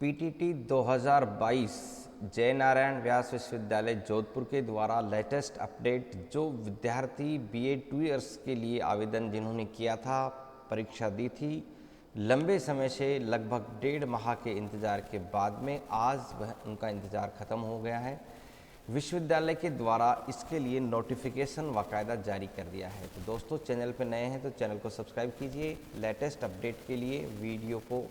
PTT 2022 जय नारायण व्यास विश्वविद्यालय जोधपुर के द्वारा लेटेस्ट अपडेट। जो विद्यार्थी बीएड 2 ईयर्स के लिए आवेदन जिन्होंने किया था, परीक्षा दी थी, लंबे समय से लगभग 1.5 माह के इंतज़ार के बाद में आज वह उनका इंतज़ार ख़त्म हो गया है। विश्वविद्यालय के द्वारा इसके लिए नोटिफिकेशन बाकायदा जारी कर दिया है। तो दोस्तों, चैनल पर नए हैं तो चैनल को सब्सक्राइब कीजिए। लेटेस्ट अपडेट के लिए वीडियो को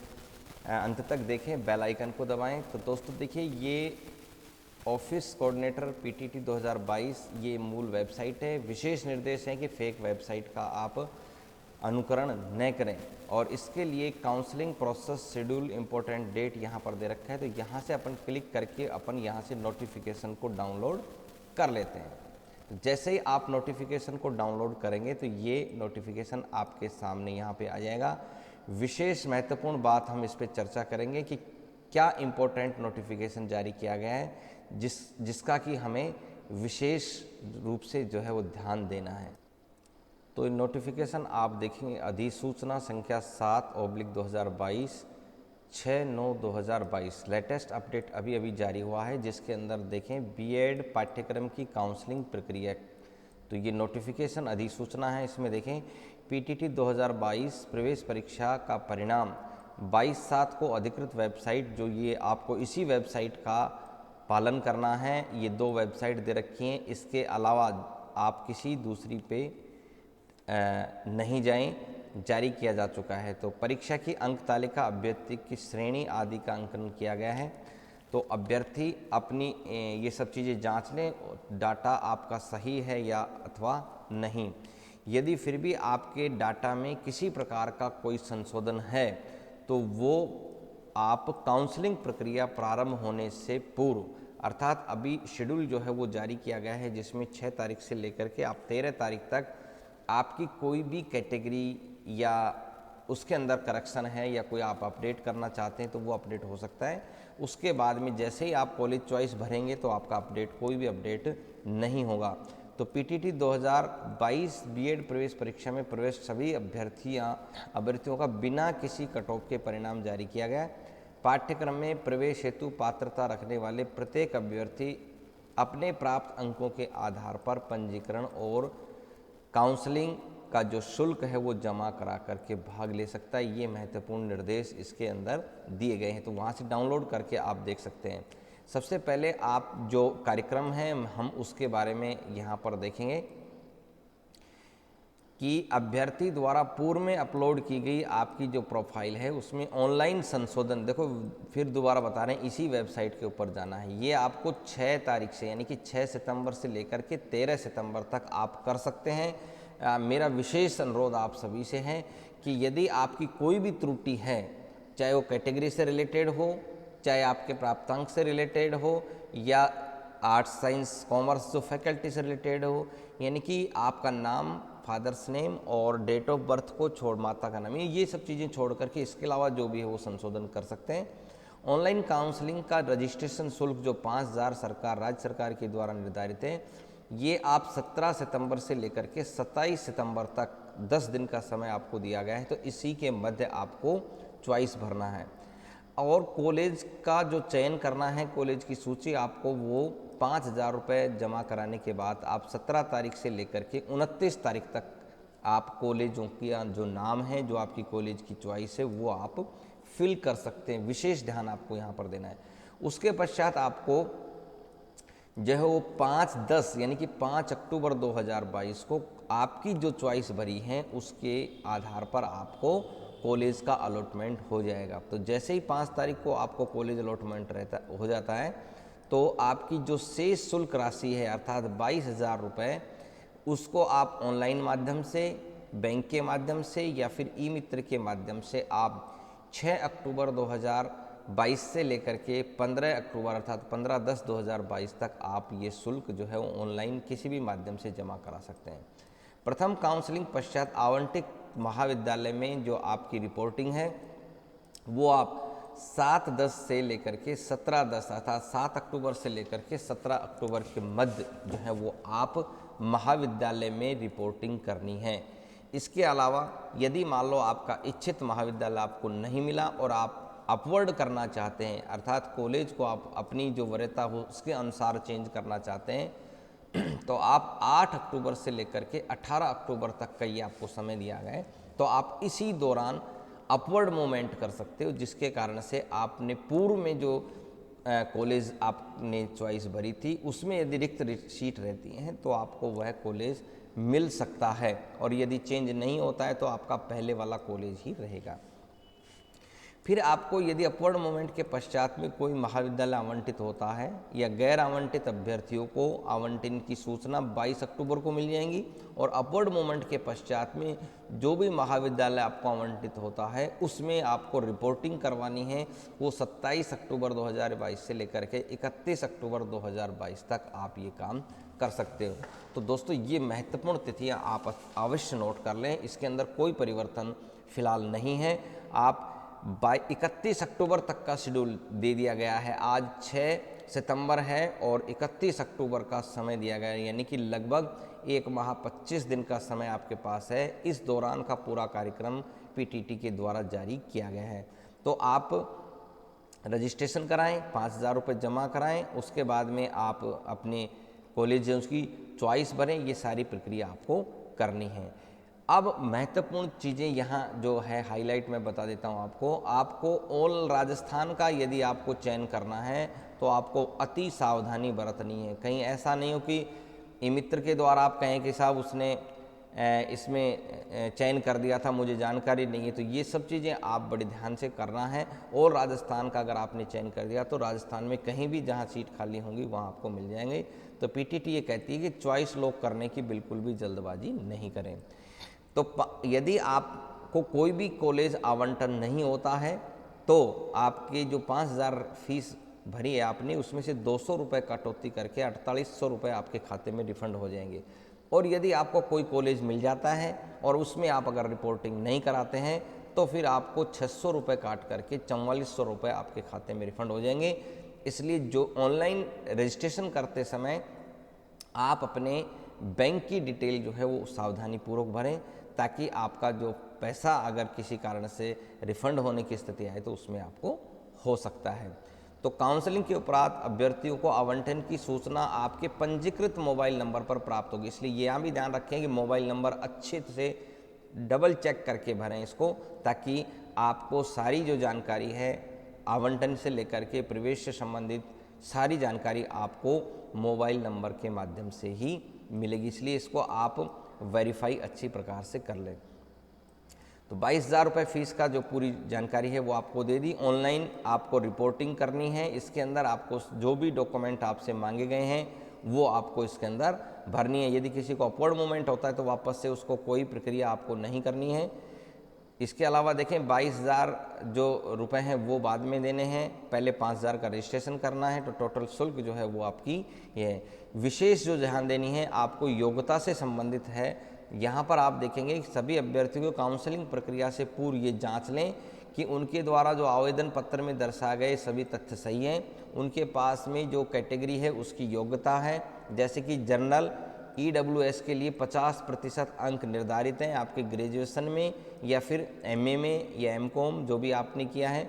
अंत तक देखें, बेल आइकन को दबाएं। तो दोस्तों देखिए, ये ऑफिस कोऑर्डिनेटर पीटीटी 2022 ये मूल वेबसाइट है। विशेष निर्देश है कि फेक वेबसाइट का आप अनुकरण न करें और इसके लिए counselling process schedule important date यहाँ पर दे रखा है। तो यहाँ से अपन क्लिक करके अपन यहाँ से नोटिफिकेशन को डाउनलोड कर लेते हैं। तो जैसे ही आप नोटिफिकेशन को डाउनलोड करेंगे तो ये नोटिफिकेशन आपके सामने यहाँ पे आ जाएगा। विशेष महत्वपूर्ण बात हम इस पर चर्चा करेंगे कि क्या इम्पोर्टेंट नोटिफिकेशन जारी किया गया है जिसका कि हमें विशेष रूप से जो है वो ध्यान देना है। तो नोटिफिकेशन आप देखेंगे, अधिसूचना संख्या 7/2022 6/9/2022 लेटेस्ट अपडेट अभी अभी जारी हुआ है, जिसके अंदर देखें बीएड पाठ्यक्रम की काउंसलिंग प्रक्रिया। तो ये नोटिफिकेशन अधिसूचना है। इसमें देखें पीटीटी 2022 प्रवेश परीक्षा का परिणाम 22/7 को अधिकृत वेबसाइट, जो ये आपको इसी वेबसाइट का पालन करना है। ये 2 वेबसाइट दे रखी हैं, इसके अलावा आप किसी दूसरी पे नहीं जाएं, जारी किया जा चुका है। तो परीक्षा की अंक तालिका, अभ्यर्थी की श्रेणी आदि का अंकन किया गया है। तो अभ्यर्थी अपनी ये सब चीज़ें जांच लें, डाटा आपका सही है या अथवा नहीं। यदि फिर भी आपके डाटा में किसी प्रकार का कोई संशोधन है तो वो आप काउंसलिंग प्रक्रिया प्रारंभ होने से पूर्व, अर्थात अभी शेड्यूल जो है वो जारी किया गया है, जिसमें 6 तारीख से लेकर के आप 13 तारीख तक आपकी कोई भी कैटेगरी या उसके अंदर करेक्शन है या कोई आप अपडेट करना चाहते हैं तो वो अपडेट हो सकता है। उसके बाद में जैसे ही आप कॉलेज चॉइस भरेंगे तो आपका अपडेट कोई भी अपडेट नहीं होगा। तो पीटीटी 2022 बीएड प्रवेश परीक्षा में प्रवेश सभी अभ्यर्थियों का बिना किसी कट ऑफ के परिणाम जारी किया गया। पाठ्यक्रम में प्रवेश हेतु पात्रता रखने वाले प्रत्येक अभ्यर्थी अपने प्राप्त अंकों के आधार पर पंजीकरण और काउंसलिंग का जो शुल्क है वो जमा करा करके भाग ले सकता है। ये महत्वपूर्ण निर्देश इसके अंदर दिए गए हैं, तो वहाँ से डाउनलोड करके आप देख सकते हैं। सबसे पहले आप जो कार्यक्रम है हम उसके बारे में यहाँ पर देखेंगे कि अभ्यर्थी द्वारा पूर्व में अपलोड की गई आपकी जो प्रोफाइल है उसमें ऑनलाइन संशोधन, देखो फिर दोबारा बता रहे हैं, इसी वेबसाइट के ऊपर जाना है। ये आपको 6 तारीख से यानी कि 6 सितंबर से लेकर के 13 सितंबर तक आप कर सकते हैं। मेरा विशेष अनुरोध आप सभी से है कि यदि आपकी कोई भी त्रुटि है, चाहे वो कैटेगरी से रिलेटेड हो, चाहे आपके प्राप्तांक से रिलेटेड हो या आर्ट्स साइंस कॉमर्स जो फैकल्टी से रिलेटेड हो, यानी कि आपका नाम, फादर्स नेम और डेट ऑफ बर्थ को छोड़, माता का नाम, ये सब चीज़ें छोड़ करके इसके अलावा जो भी है वो संशोधन कर सकते हैं। ऑनलाइन काउंसलिंग का रजिस्ट्रेशन शुल्क जो 5,000 राज्य सरकार के द्वारा निर्धारित है, ये आप 17 सितंबर से लेकर के 27 सितंबर तक 10 दिन का समय आपको दिया गया है। तो इसी के मध्य आपको चॉइस भरना है और कॉलेज का जो चयन करना है, कॉलेज की सूची आपको वो 5,000 रुपये जमा कराने के बाद आप 17 तारीख से लेकर के 29 तारीख तक आप कॉलेजों की जो नाम है, जो आपकी कॉलेज की चॉइस है, वो आप फिल कर सकते हैं। विशेष ध्यान आपको यहाँ पर देना है। उसके पश्चात आपको जो है वो 5/10 यानी कि 5 अक्टूबर 2022 को आपकी जो चॉइस भरी है उसके आधार पर आपको कॉलेज का अलॉटमेंट हो जाएगा। तो जैसे ही 5 तारीख को आपको कॉलेज अलॉटमेंट हो जाता है तो आपकी जो शेष शुल्क राशि है अर्थात 22,000 रुपये, उसको आप ऑनलाइन माध्यम से, बैंक के माध्यम से या फिर ई मित्र के माध्यम से आप 6 अक्टूबर 2022 से लेकर के 15 अक्टूबर अर्थात 15/10/2022 तक आप ये शुल्क जो है वो ऑनलाइन किसी भी माध्यम से जमा करा सकते हैं। प्रथम काउंसलिंग पश्चात आवंटित महाविद्यालय में जो आपकी रिपोर्टिंग है वो आप 7/10 से लेकर के 17/10 अर्थात 7 अक्टूबर से लेकर के 17 अक्टूबर के मध्य जो है वो आप महाविद्यालय में रिपोर्टिंग करनी है। इसके अलावा यदि मान लो आपका इच्छित महाविद्यालय आपको नहीं मिला और आप अपवर्ड करना चाहते हैं, अर्थात कॉलेज को आप अपनी जो वरीयता हो उसके अनुसार चेंज करना चाहते हैं, तो आप 8 अक्टूबर से लेकर के 18 अक्टूबर तक का ये आपको समय दिया गया है। तो आप इसी दौरान अपवर्ड मूवमेंट कर सकते हो, जिसके कारण से आपने पूर्व में जो कॉलेज आपने चॉइस भरी थी उसमें यदि रिक्त सीट रहती हैं तो आपको वह कॉलेज मिल सकता है, और यदि चेंज नहीं होता है तो आपका पहले वाला कॉलेज ही रहेगा। फिर आपको यदि अपवर्ड मूवमेंट के पश्चात में कोई महाविद्यालय आवंटित होता है या गैर आवंटित अभ्यर्थियों को आवंटन की सूचना 22 अक्टूबर को मिल जाएंगी, और अपवर्ड मूवमेंट के पश्चात में जो भी महाविद्यालय आपको आवंटित होता है उसमें आपको रिपोर्टिंग करवानी है, वो 27 अक्टूबर 2022 से लेकर के 31 अक्टूबर 2022 तक आप ये काम कर सकते हो। तो दोस्तों ये महत्वपूर्ण तिथियाँ आप अवश्य नोट कर लें, इसके अंदर कोई परिवर्तन फिलहाल नहीं है। आप 31 अक्टूबर तक का शेड्यूल दे दिया गया है। आज 6 सितंबर है और 31 अक्टूबर का समय दिया गया है, यानी कि लगभग 1 माह 25 दिन का समय आपके पास है। इस दौरान का पूरा कार्यक्रम पीटीटी के द्वारा जारी किया गया है। तो आप रजिस्ट्रेशन कराएं, 5,000 रुपये जमा कराएं, उसके बाद में आप अपने कॉलेज उसकी चॉइस भरें, ये सारी प्रक्रिया आपको करनी है। अब महत्वपूर्ण चीज़ें यहाँ जो है हाईलाइट मैं बता देता हूँ आपको ऑल राजस्थान का यदि आपको चयन करना है तो आपको अति सावधानी बरतनी है। कहीं ऐसा नहीं हो कि ई मित्र के द्वारा आप कहें कि साहब उसने इसमें चयन कर दिया था, मुझे जानकारी नहीं है। तो ये सब चीज़ें आप बड़े ध्यान से करना है। और राजस्थान का अगर आपने चयन कर दिया तो राजस्थान में कहीं भी जहाँ सीट खाली होंगी वहाँ आपको मिल जाएंगे। तो पीटीटी ये कहती है कि चॉइस लॉक करने की बिल्कुल भी जल्दबाजी नहीं करें। तो यदि आपको कोई भी कॉलेज आवंटन नहीं होता है तो आपकी जो 5,000 फीस भरी है आपने, उसमें से 200 रुपये कटौती करके 4800 रुपये आपके खाते में रिफंड हो जाएंगे। और यदि आपको कोई कॉलेज मिल जाता है और उसमें आप अगर रिपोर्टिंग नहीं कराते हैं तो फिर आपको 600 रुपये काट करके 4400 रुपये आपके खाते में रिफंड हो जाएंगे। इसलिए जो ऑनलाइन रजिस्ट्रेशन करते समय आप अपने बैंक की डिटेल जो है वो सावधानी पूर्वक भरें, ताकि आपका जो पैसा अगर किसी कारण से रिफंड होने की स्थिति आए तो उसमें आपको हो सकता है। तो काउंसलिंग के उपरांत अभ्यर्थियों को आवंटन की सूचना आपके पंजीकृत मोबाइल नंबर पर प्राप्त होगी। इसलिए यहाँ भी ध्यान रखें कि मोबाइल नंबर अच्छे से डबल चेक करके भरें इसको, ताकि आपको सारी जो जानकारी है आवंटन से लेकर के प्रवेश से संबंधित सारी जानकारी आपको मोबाइल नंबर के माध्यम से ही मिलेगी। इसलिए इसको आप वेरीफाई अच्छी प्रकार से कर लें। तो 22,000 रुपये फीस का जो पूरी जानकारी है वो आपको दे दी। ऑनलाइन आपको रिपोर्टिंग करनी है, इसके अंदर आपको जो भी डॉक्यूमेंट आपसे मांगे गए हैं वो आपको इसके अंदर भरनी है। यदि किसी को अपवर्ड मूवमेंट होता है तो वापस से उसको कोई प्रक्रिया आपको नहीं करनी है। इसके अलावा देखें 22,000 जो रुपए हैं वो बाद में देने हैं, पहले 5,000 का रजिस्ट्रेशन करना है। तो टोटल शुल्क जो है वो आपकी ये विशेष जो ध्यान देनी है आपको योग्यता से संबंधित है। यहाँ पर आप देखेंगे कि सभी अभ्यर्थियों को काउंसलिंग प्रक्रिया से पूर्व ये जांच लें कि उनके द्वारा जो आवेदन पत्र में दर्शाए गए सभी तथ्य सही हैं, उनके पास में जो कैटेगरी है उसकी योग्यता है। जैसे कि जनरल EWS के लिए 50% अंक निर्धारित हैं आपके ग्रेजुएशन में या फिर MA में या MCOM जो भी आपने किया है,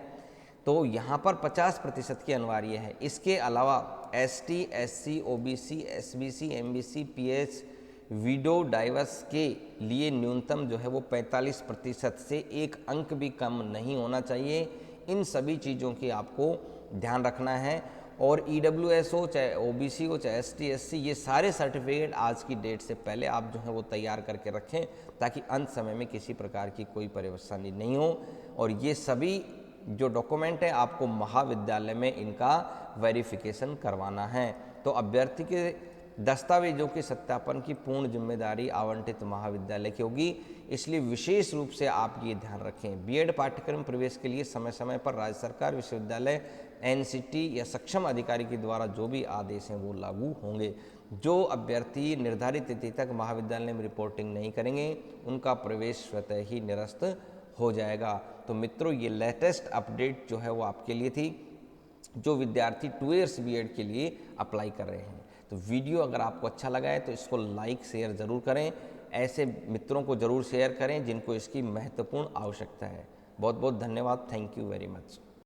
तो यहाँ पर 50% की अनिवार्य है। इसके अलावा ST, SC, OBC, SBC, MBC, PH, window diverse के लिए न्यूनतम जो है वो 45% से 1 अंक भी कम नहीं होना चाहिए। इन सभी चीज़ों की आपको ध्यान रखना है। और EWS हो चाहे OBC हो चाहे ST, SC, ये सारे सर्टिफिकेट आज की डेट से पहले आप जो है वो तैयार करके रखें, ताकि अंत समय में किसी प्रकार की कोई परेशानी नहीं हो। और ये सभी जो डॉक्यूमेंट है आपको महाविद्यालय में इनका वेरिफिकेशन करवाना है। तो अभ्यर्थी के दस्तावेजों के सत्यापन की पूर्ण जिम्मेदारी आवंटित महाविद्यालय की होगी। इसलिए विशेष रूप से आप ये ध्यान रखें, बीएड पाठ्यक्रम प्रवेश के लिए समय समय पर राज्य सरकार, विश्वविद्यालय, NCT या सक्षम अधिकारी के द्वारा जो भी आदेश हैं वो लागू होंगे। जो अभ्यर्थी निर्धारित तिथि तक महाविद्यालय में रिपोर्टिंग नहीं करेंगे उनका प्रवेश स्वतः ही निरस्त हो जाएगा। तो मित्रों ये लेटेस्ट अपडेट जो है वो आपके लिए थी, जो विद्यार्थी 2 इयर्स बीएड के लिए अप्लाई कर रहे हैं। तो वीडियो अगर आपको अच्छा लगा है तो इसको लाइक शेयर ज़रूर करें, ऐसे मित्रों को ज़रूर शेयर करें जिनको इसकी महत्वपूर्ण आवश्यकता है। बहुत बहुत धन्यवाद, थैंक यू वेरी मच।